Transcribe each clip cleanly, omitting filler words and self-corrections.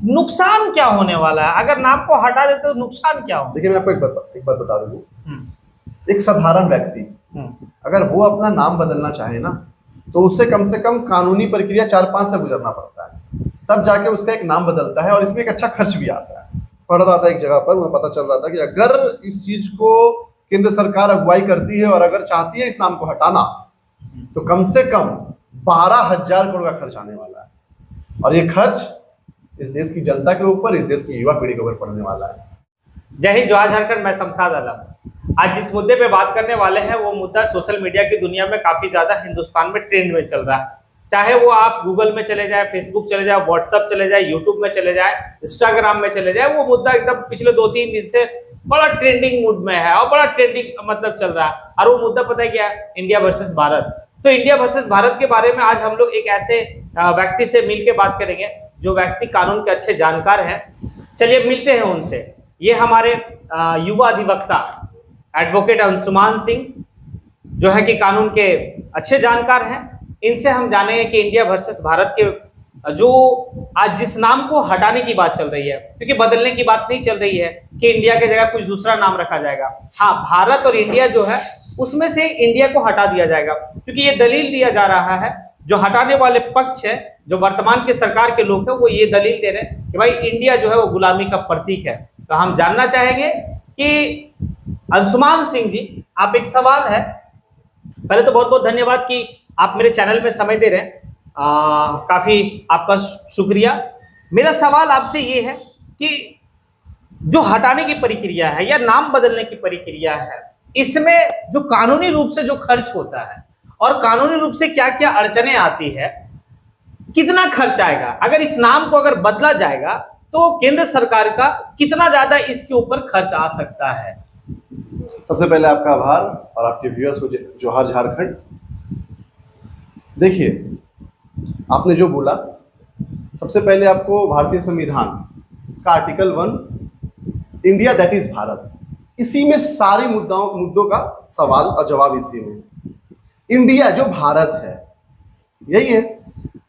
नुकसान क्या होने वाला है अगर नाम को हटा देते तो नुकसान क्या हो? देखिए मैं आपको एक बात बता दूं। एक साधारण व्यक्ति अगर वो अपना नाम बदलना चाहे ना, तो उसे कम से कम कानूनी प्रक्रिया 4-5 से गुजरना पड़ता है, तब जाके उसका एक नाम बदलता है। और इसमें एक अच्छा खर्च भी आता है। पढ़ रहा था एक जगह पर, मुझे पता चल रहा था कि अगर इस चीज को केंद्र सरकार अगुवाई करती है और अगर चाहती है इस नाम को हटाना, तो कम से कम 12,000 करोड़ का खर्च आने वाला है। और ये खर्च इस देश की जनता के ऊपर, इस देश की युवा पीढ़ी के ऊपर पड़ने वाला है। जय हिंद, जवाहर झारखंड। मैं शमशाद आलम। आज जिस मुद्दे पे बात करने वाले हैं वो मुद्दा सोशल मीडिया की दुनिया में काफी ज्यादा हिंदुस्तान में ट्रेंड में चल रहा है। चाहे वो आप गूगल में चले जाए, फेसबुक चले जाए, व्हाट्सएप चले जाए, यूट्यूब में चले जाए, इंस्टाग्राम में चले जाए, वो मुद्दा एकदम पिछले 2-3 दिन से बड़ा ट्रेंडिंग मूड में है और बड़ा ट्रेंडिंग मतलब चल रहा है। और वो मुद्दा पता है क्या है? India versus Bharat. तो इंडिया वर्सेस भारत के बारे में आज हम लोग एक ऐसे व्यक्ति से मिलकर बात करेंगे जो व्यक्ति कानून के अच्छे जानकार हैं। चलिए मिलते हैं उनसे। ये हमारे युवा अधिवक्ता एडवोकेट अंशुमान सिंह जो है कि कानून के अच्छे जानकार हैं। इनसे हम जानेंगे कि इंडिया वर्सेस भारत के जो आज जिस नाम को हटाने की बात चल रही है, क्योंकि बदलने की बात नहीं चल रही है कि इंडिया की जगह कुछ दूसरा नाम रखा जाएगा। हाँ, भारत और इंडिया जो है उसमें से इंडिया को हटा दिया जाएगा, क्योंकि ये दलील दिया जा रहा है। जो हटाने वाले पक्ष है, जो वर्तमान के सरकार के लोग हैं, वो ये दलील दे रहे हैं कि भाई इंडिया जो है वो गुलामी का प्रतीक है। तो हम जानना चाहेंगे कि अंशुमान सिंह जी, आप एक सवाल है, पहले तो बहुत बहुत धन्यवाद कि आप मेरे चैनल में समय दे रहे हैं। काफी आपका शुक्रिया। मेरा सवाल आपसे ये है कि जो हटाने की प्रक्रिया है या नाम बदलने की प्रक्रिया है, इसमें जो कानूनी रूप से जो खर्च होता है और कानूनी रूप से क्या क्या अड़चने आती है, कितना खर्च आएगा, अगर इस नाम को अगर बदला जाएगा तो केंद्र सरकार का कितना ज्यादा इसके ऊपर खर्च आ सकता है? सबसे पहले आपका आभार और आपके व्यूअर्स को जोहार झारखंड। देखिए, आपने जो बोला, सबसे पहले आपको भारतीय संविधान का article 1 India that is Bharat, इसी में सारे मुद्दों का सवाल और जवाब इसी में। इंडिया जो भारत है यही है।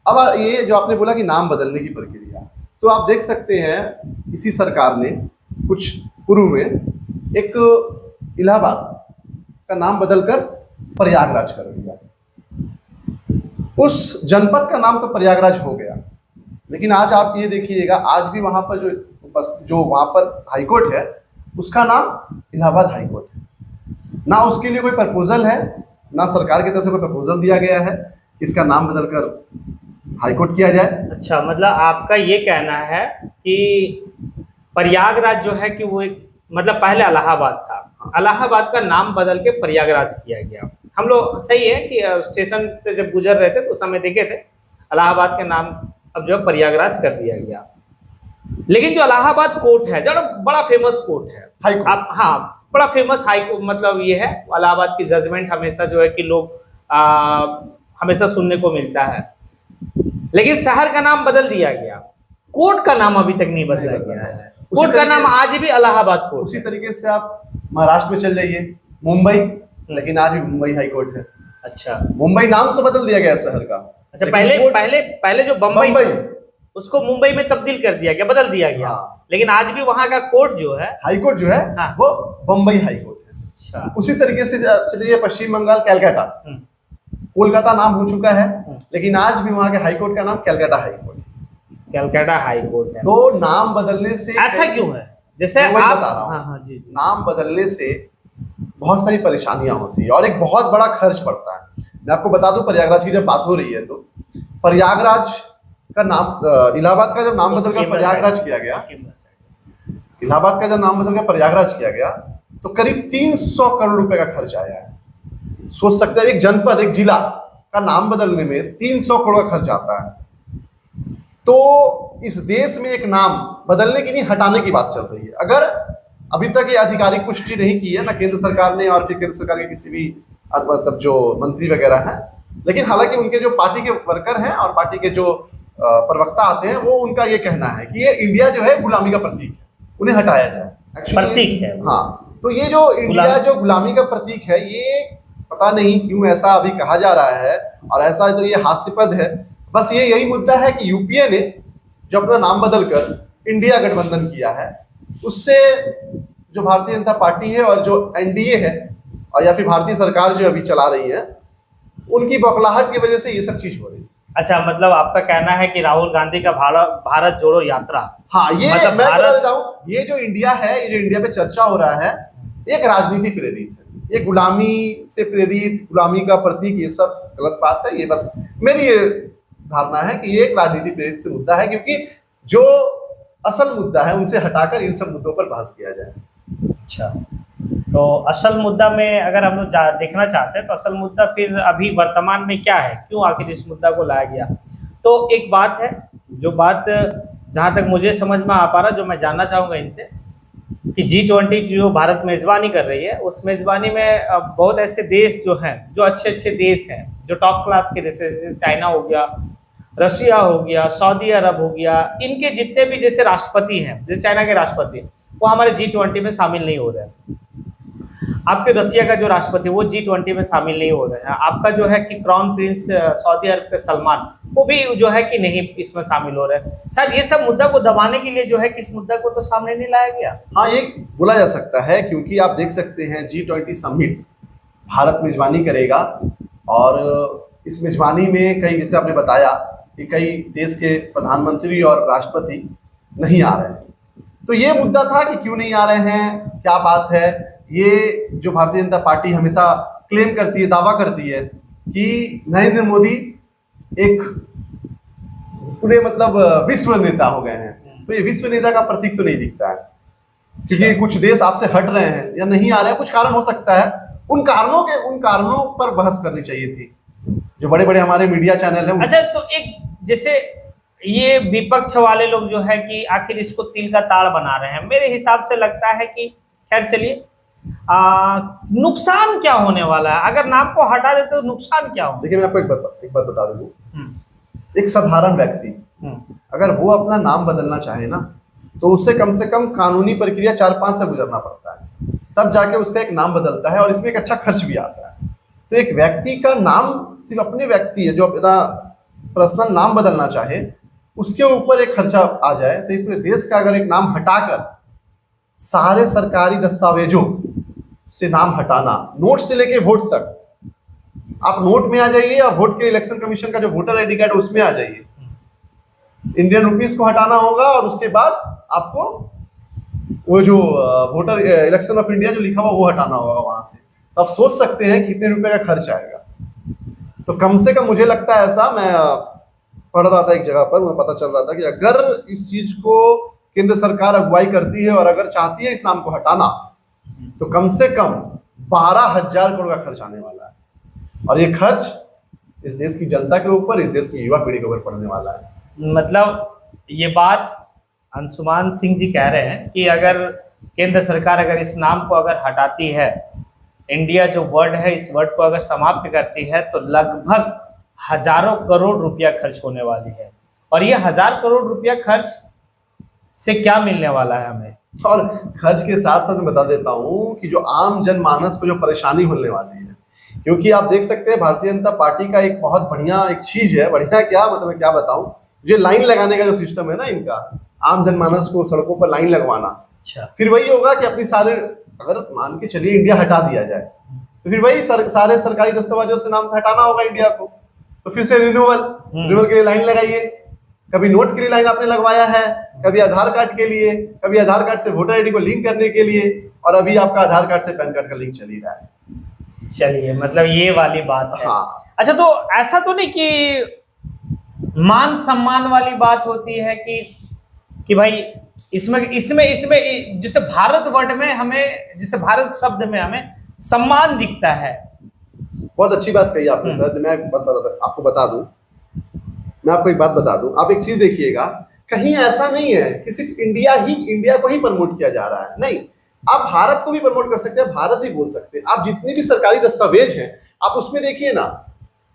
अब ये जो आपने बोला कि नाम बदलने की प्रक्रिया, तो आप देख सकते हैं इसी सरकार ने कुछ पूर्व में एक इलाहाबाद का नाम बदलकर प्रयागराज कर दिया। उस जनपद का नाम तो प्रयागराज हो गया, लेकिन आज आप ये देखिएगा, आज भी वहां पर जो वहां पर हाईकोर्ट है उसका नाम इलाहाबाद हाईकोर्ट है। ना उसके लिए कोई प्रपोजल है, ना सरकार की तरफ से कोई प्रपोजल दिया गया है कि इसका नाम बदलकर हाईकोर्ट किया जाए। अच्छा, मतलब आपका ये कहना है कि प्रयागराज जो है कि वो एक मतलब पहले इलाहाबाद था, इलाहाबाद का नाम बदल के प्रयागराज किया गया। हम लोग सही है कि स्टेशन से जब गुजर रहे थे तो उस समय देखे थे इलाहाबाद के नाम अब जो प्रयागराज कर दिया गया। लेकिन जो इलाहाबाद कोर्ट है, जो बड़ा फेमस कोर्ट है, आप हाँ बड़ा फेमस हाई कोर्ट, मतलब ये है इलाहाबाद की जजमेंट हमेशा जो है कि लोग हमेशा सुनने को मिलता है। लेकिन शहर का नाम बदल दिया गया, कोर्ट का नाम अभी तक नहीं बदला गया है। कोर्ट का नाम आज भी इलाहाबाद कोर्ट। उसी तरीके से आप महाराष्ट्र में चल जाइए, मुंबई, लेकिन आज भी मुंबई हाई कोर्ट है। अच्छा, मुंबई नाम तो बदल दिया गया शहर का। अच्छा, पहले जो बम्बई उसको मुंबई में तब्दील कर दिया गया, बदल दिया गया। हाँ। लेकिन आज भी वहां का कोर्ट जो है, हाई कोर्ट जो है, हाँ, वो बम्बई हाई कोर्ट है। अच्छा, उसी तरीके से चलिए पश्चिम बंगाल कैलकाटा, कोलकाता नाम हो चुका है, लेकिन आज भी वहां के हाई कोर्ट का नाम कैलकाटा हाई कोर्ट है। कैलकाटा हाई कोर्ट है। तो नाम बदलने से ऐसा क्यों है? जैसे आप बता रहा हूँ, हाँ, जी, नाम बदलने से बहुत सारी परेशानियां होती है और एक बहुत बड़ा खर्च पड़ता है। मैं आपको बता दूं, प्रयागराज की जब बात हो रही है तो प्रयागराज का नाम, इलाहाबाद का जब नाम बदलकर प्रयागराज किया गया, इलाहाबाद का जब नाम बदलकर प्रयागराज किया गया तो करीब 300 करोड़ रुपए का खर्च आया है। सोच सकते हैं, एक जनपद, एक जिला का नाम बदलने में 300 करोड़ का खर्च आता है। तो इस देश में एक नाम बदलने की नहीं, हटाने की बात चल रही है। अगर अभी तक ये आधिकारिक पुष्टि नहीं की है ना केंद्र सरकार ने और फिर केंद्र सरकार के किसी भी मतलब जो मंत्री वगैरह हैं, लेकिन हालांकि उनके जो पार्टी के वर्कर हैं और पार्टी के जो प्रवक्ता आते हैं, वो उनका ये कहना है कि ये इंडिया जो है गुलामी का प्रतीक है, उन्हें हटाया जाए। प्रतीक है, हाँ। तो ये जो इंडिया जो गुलामी का प्रतीक है, ये पता नहीं क्यों ऐसा अभी कहा जा रहा है और ऐसा तो ये हास्यास्पद है। बस ये यही मुद्दा है कि यूपीए ने जो अपना नाम बदल कर इंडिया गठबंधन किया है, उससे जो भारतीय जनता पार्टी है और जो एनडीए है और या फिर भारतीय सरकार जो अभी चला रही है, उनकी बौखलाहट की वजह से ये सब चीज हो रही है। अच्छा, मतलब आपका कहना है कि राहुल गांधी का भारत जोड़ो यात्रा, हाँ, ये मतलब मैं बता देता हूँ, ये जो इंडिया है, ये जो इंडिया पे चर्चा हो रहा है, एक राजनीति प्रेरित है, ये गुलामी से प्रेरित, गुलामी का प्रतीक, ये सब गलत बात है। ये बस मेरी ये धारणा है कि ये एक राजनीति प्रेरित से मुद्दा है, क्योंकि जो असल मुद्दा है उनसे हटाकर इन सब मुद्दों पर बहस किया जाए। अच्छा, तो असल मुद्दा में अगर हम लोग देखना चाहते हैं तो असल मुद्दा फिर अभी वर्तमान में क्या है, क्यों आखिर इस मुद्दा को लाया गया। तो एक बात है, जो बात जहां तक मुझे समझ में आ पा रहा, जो मैं जानना चाहूंगा इनसे, कि G20 जो भारत मेजबानी कर रही है, उस मेजबानी में बहुत ऐसे देश जो हैं, जो अच्छे अच्छे देश हैं, जो टॉप क्लास के देश, जैसे चाइना हो गया, रशिया हो गया, सऊदी अरब हो गया, इनके जितने भी जैसे राष्ट्रपति हैं, जैसे चाइना के राष्ट्रपति, वो हमारे G20 में शामिल नहीं हो रहे हैं। आपके रसिया का जो राष्ट्रपति वो G20 में शामिल नहीं हो रहे हैं। आपका जो है कि क्राउन प्रिंस सऊदी अरब के सलमान, वो भी जो है कि नहीं इसमें शामिल हो रहे हैं। शायद ये सब मुद्दा को दबाने के लिए जो है कि इस मुद्दा को तो सामने नहीं लाया गया। हाँ, ये बोला जा सकता है, क्योंकि आप देख सकते हैं G20 समिट भारत मेजबानी करेगा और इस मेजबानी में कई, जैसे आपने बताया कि कई देश के प्रधानमंत्री और राष्ट्रपति नहीं आ रहे हैं। तो ये मुद्दा था कि क्यों नहीं आ रहे हैं, क्या बात है। ये जो भारतीय जनता पार्टी हमेशा क्लेम करती है, दावा करती है कि नरेंद्र मोदी एक पूरे मतलब विश्व नेता हो गए हैं, तो ये विश्व नेता का प्रतीक तो नहीं दिखता है, क्योंकि कुछ देश आपसे हट रहे हैं या नहीं आ रहे हैं, कुछ कारण हो सकता है। उन कारणों पर बहस करनी चाहिए थी, जो बड़े बड़े हमारे मीडिया चैनल हैं। अच्छा, तो एक जैसे ये विपक्ष वाले लोग जो है कि आखिर इसको तिल का ताड़ बना रहे हैं, मेरे हिसाब से लगता है कि खैर चलिए, नुकसान क्या होने वाला है अगर नाम को हटा देते तो नुकसान क्या हो। देखिए, मैं आपको एक बात बता दूं, एक साधारण व्यक्ति अगर वो अपना नाम बदलना चाहे ना, तो उससे कम कानूनी प्रक्रिया 4-5 से गुजरना पड़ता है, तब जाके उसका एक नाम बदलता है और इसमें एक अच्छा खर्च भी आता है। तो एक व्यक्ति का नाम, सिर्फ अपने व्यक्ति है जो अपना पर्सनल नाम बदलना चाहे, उसके ऊपर एक खर्चा आ जाए, तो पूरे देश का अगर एक नाम हटाकर सारे सरकारी दस्तावेजों से नाम हटाना, नोट से लेके वोट तक, आप नोट में आ जाइए या वोट के इलेक्शन कमीशन का जो वोटर आईडी कार्ड है उसमें आ जाइए, इंडियन रुपीस को हटाना होगा और उसके बाद आपको वो जो वोटर इलेक्शन ऑफ इंडिया जो लिखा हुआ वो हटाना होगा वहां से। तो आप सोच सकते हैं कितने रुपए का खर्च आएगा। तो कम से कम मुझे लगता है ऐसा, मैं पढ़ रहा था एक जगह पर, मुझे पता चल रहा था कि अगर इस चीज को केंद्र सरकार अगुवाई करती है और अगर चाहती है इस नाम को हटाना, तो कम से कम 12,000 करोड़ का खर्च आने वाला है। और ये खर्च इस देश की जनता के ऊपर, इस देश की युवा पीढ़ी के ऊपर पड़ने वाला है। मतलब ये बात अंशुमान सिंह जी कह रहे हैं कि अगर केंद्र सरकार अगर इस नाम को अगर हटाती है, इंडिया जो वर्ड है इस वर्ड को अगर समाप्त करती है, तो लगभग हजारों करोड़ रुपया खर्च होने वाली है। और ये 1000 करोड़ रुपया खर्च से क्या मिलने वाला है हमें। और खर्च के साथ साथ मैं बता देता हूं कि जो आम जनमानस को जो परेशानी होने वाली है, क्योंकि आप देख सकते हैं भारतीय जनता पार्टी का एक बहुत बढ़िया एक चीज है, बढ़िया क्या मतलब मैं क्या बताऊं, जो लाइन लगाने का जो सिस्टम है ना इनका, आम जनमानस को सड़कों पर लाइन लगवाना। अच्छा, फिर वही होगा कि अपनी सारे, अगर मान के चलिए इंडिया हटा दिया जाए, तो फिर वही सारे सरकारी दस्तावेजों से नाम से हटाना होगा इंडिया को। तो फिर से रिन्यूअल के लिए लाइन लगाइए, कभी नोट के लिए लाइन आपने लगवाया है, कभी आधार कार्ड के लिए, कभी आधार कार्ड से वोटर आईडी को लिंक करने के लिए, और अभी आपका आधार कार्ड से पैन कार्ड का लिंक चल ही रहा है। चलिए, मतलब ये वाली बात है। हाँ। अच्छा, तो ऐसा तो नहीं कि मान सम्मान वाली बात होती है कि भाई इसमें जैसे भारत वर्ड में हमें, जैसे भारत शब्द में हमें सम्मान दिखता है। बहुत अच्छी बात कही आपने सर। मैं आपको बता दूं, मैं आपको एक बात बता दूं, आप एक चीज देखिएगा, कहीं ऐसा नहीं है कि सिर्फ इंडिया को ही प्रमोट किया जा रहा है, नहीं, आप भारत को भी प्रमोट कर सकते हैं, भारत भी बोल सकते हैं। आप जितने भी सरकारी दस्तावेज हैं आप उसमें देखिए ना,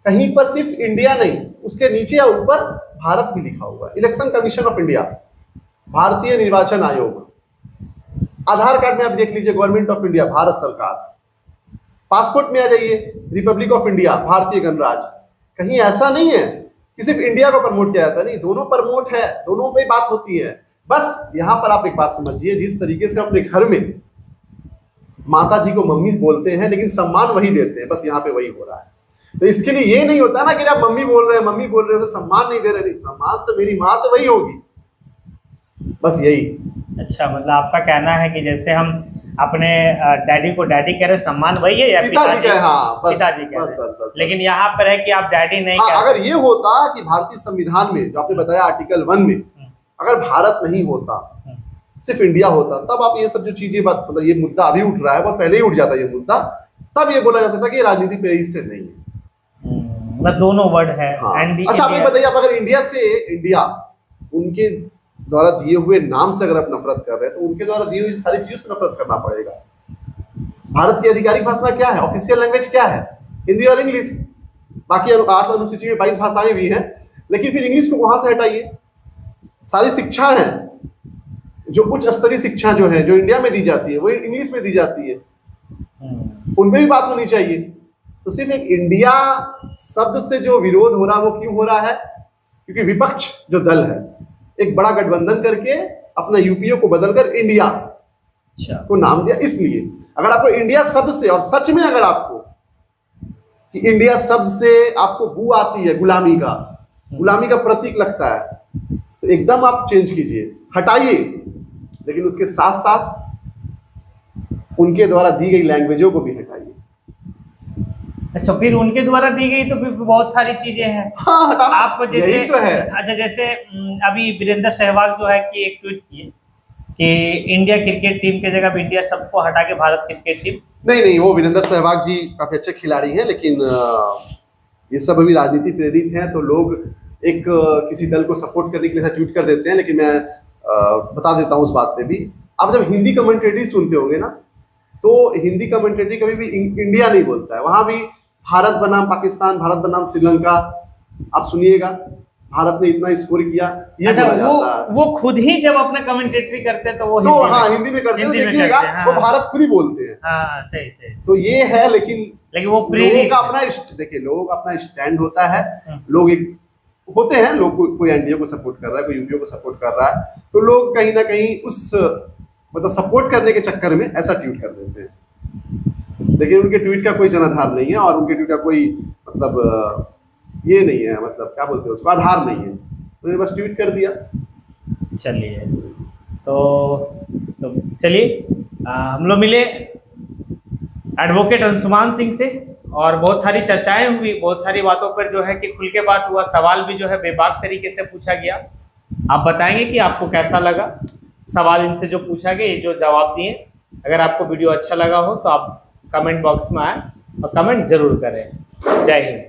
कहीं पर सिर्फ इंडिया नहीं, उसके नीचे या ऊपर भारत भी लिखा हुआ है। इलेक्शन कमीशन ऑफ इंडिया, भारतीय निर्वाचन आयोग, आधार कार्ड में आप देख लीजिए गवर्नमेंट ऑफ इंडिया, भारत सरकार, पासपोर्ट में आ जाइए रिपब्लिक ऑफ इंडिया, भारतीय गणराज्य। कहीं ऐसा नहीं है कि सिर्फ इंडिया को प्रमोट किया जाता है, नहीं, दोनों प्रमोट है, दोनों पे बात होती है। बस यहाँ पर आप एक बात समझिए, जिस तरीके से अपने घर में माता जी को मम्मी बोलते हैं लेकिन सम्मान वही देते हैं, बस यहाँ पे वही हो रहा है। तो इसके लिए ये नहीं होता ना कि आप मम्मी बोल रहे हो तो सम्मान नहीं दे रहे, नहीं, सम्मान तो मेरी माँ तो वही होगी, बस यही। अच्छा, मतलब आपका कहना है कि जैसे हम अपने डैडी को डैडी कह रहे, सम्मान वही है, या पिताजी का, हाँ, बस, पिताजी कह बस, रहे, बस, बस, लेकिन यहाँ पर है कि आप डैडी नहीं हाँ, कह अगर सकते। ये होता कि भारतीय संविधान में जो आपने बताया आर्टिकल 1 में अगर भारत नहीं होता, सिर्फ इंडिया होता, तब आप ये सब जो चीजें बात, मतलब ये मुद्दा अभी उठ रहा है, बहुत पहले ही उठ जाता ये मुद्दा, तब ये बोला जा सकता कि ये राजनीति पे इससे नहीं है। मतलब दोनों वर्ड है। हाँ। अच्छा, आप ये बताइए, आप अगर इंडिया उनके द्वारा दिए हुए नाम से अगर आप नफरत कर रहे हैं तो उनके द्वारा दी हुई सारी चीजों से नफरत करना पड़ेगा। भारत की आधिकारिक भाषा क्या है, ऑफिशियल लैंग्वेज क्या है? हिंदी और इंग्लिश। बाकी 8 अनुसूची में 22 भाषाएं भी हैं, लेकिन फिर इंग्लिश को वहां से हटाइए। सारी शिक्षा है, जो उच्च स्तरीय शिक्षा जो है, जो इंडिया में दी जाती है, वो इंग्लिश में दी जाती है, उनपे भी बात होनी चाहिए। तो सिर्फ एक इंडिया शब्द से जो विरोध हो रहा है वो क्यों हो रहा है? क्योंकि विपक्ष जो दल है एक बड़ा गठबंधन करके अपना यूपीए को बदलकर इंडिया को नाम दिया। इसलिए अगर आपको इंडिया शब्द से, और सच में अगर आपको कि इंडिया शब्द से आपको बू आती है, गुलामी का प्रतीक लगता है, तो एकदम आप चेंज कीजिए, हटाइए, लेकिन उसके साथ साथ उनके द्वारा दी गई लैंग्वेजों को भी हटाइए। अच्छा, फिर उनके द्वारा दी गई तो फिर बहुत सारी चीजें हैं। हाँ, आप जैसे यही तो है। अच्छा, जैसे अभी वीरेंद्र सहवाग जो है कि एक ट्वीट किए कि इंडिया क्रिकेट टीम के जगह इंडिया सबको हटा के भारत क्रिकेट टीम। नहीं, वो वीरेंद्र सहवाग जी काफी अच्छे खिलाड़ी हैं, लेकिन ये सब अभी राजनीति प्रेरित हैं, तो लोग एक किसी दल को सपोर्ट करने के लिए ट्वीट कर देते हैं। लेकिन मैं बता देता हूँ उस बात पे भी, आप जब हिंदी कमेंटेटरी सुनते होंगे ना, तो हिंदी कमेंटेटरी कभी भी इंडिया नहीं बोलता है, वहां भी भारत बनाम पाकिस्तान, भारत बनाम श्रीलंका, आप सुनिएगा, भारत ने इतना स्कोर किया, ये अच्छा, बोला जाता है। वो खुद ही जब अपना कमेंटेटरी करते हैं तो वो हिंदी में करते हैं, देखिएगा, हाँ, वो भारत खुद ही बोलते हैं। हाँ, सही। तो ये है, लेकिन वो लोगों का अपना, देखिए, लोगों का अपना स्टैंड होता है। लोग एक होते हैं, लोग कोई एनडीए को सपोर्ट कर रहा है, कोई यूपीए को सपोर्ट कर रहा है, तो लोग कहीं ना कहीं उस मतलब सपोर्ट करने के चक्कर में ऐसा ट्वीट कर देते हैं, लेकिन उनके ट्वीट का कोई जनाधार नहीं है, और उनके ट्वीट का कोई मतलब ये नहीं है, मतलब क्या बोलते हैं उसको, आधार नहीं है, उन्होंने बस ट्वीट कर दिया। चलिए, तो चलिए, हम लोग मिले एडवोकेट अंशुमान सिंह से, और बहुत सारी चर्चाएं हुई, बहुत सारी बातों पर जो है कि खुल के बात हुआ, सवाल भी जो है बेबाक तरीके से पूछा गया। आप बताएंगे कि आपको कैसा लगा सवाल इनसे जो पूछा गया, ये जो जवाब दिए। अगर आपको वीडियो अच्छा लगा हो तो आप कमेंट बॉक्स में आए और कमेंट जरूर करें। जय हिंद।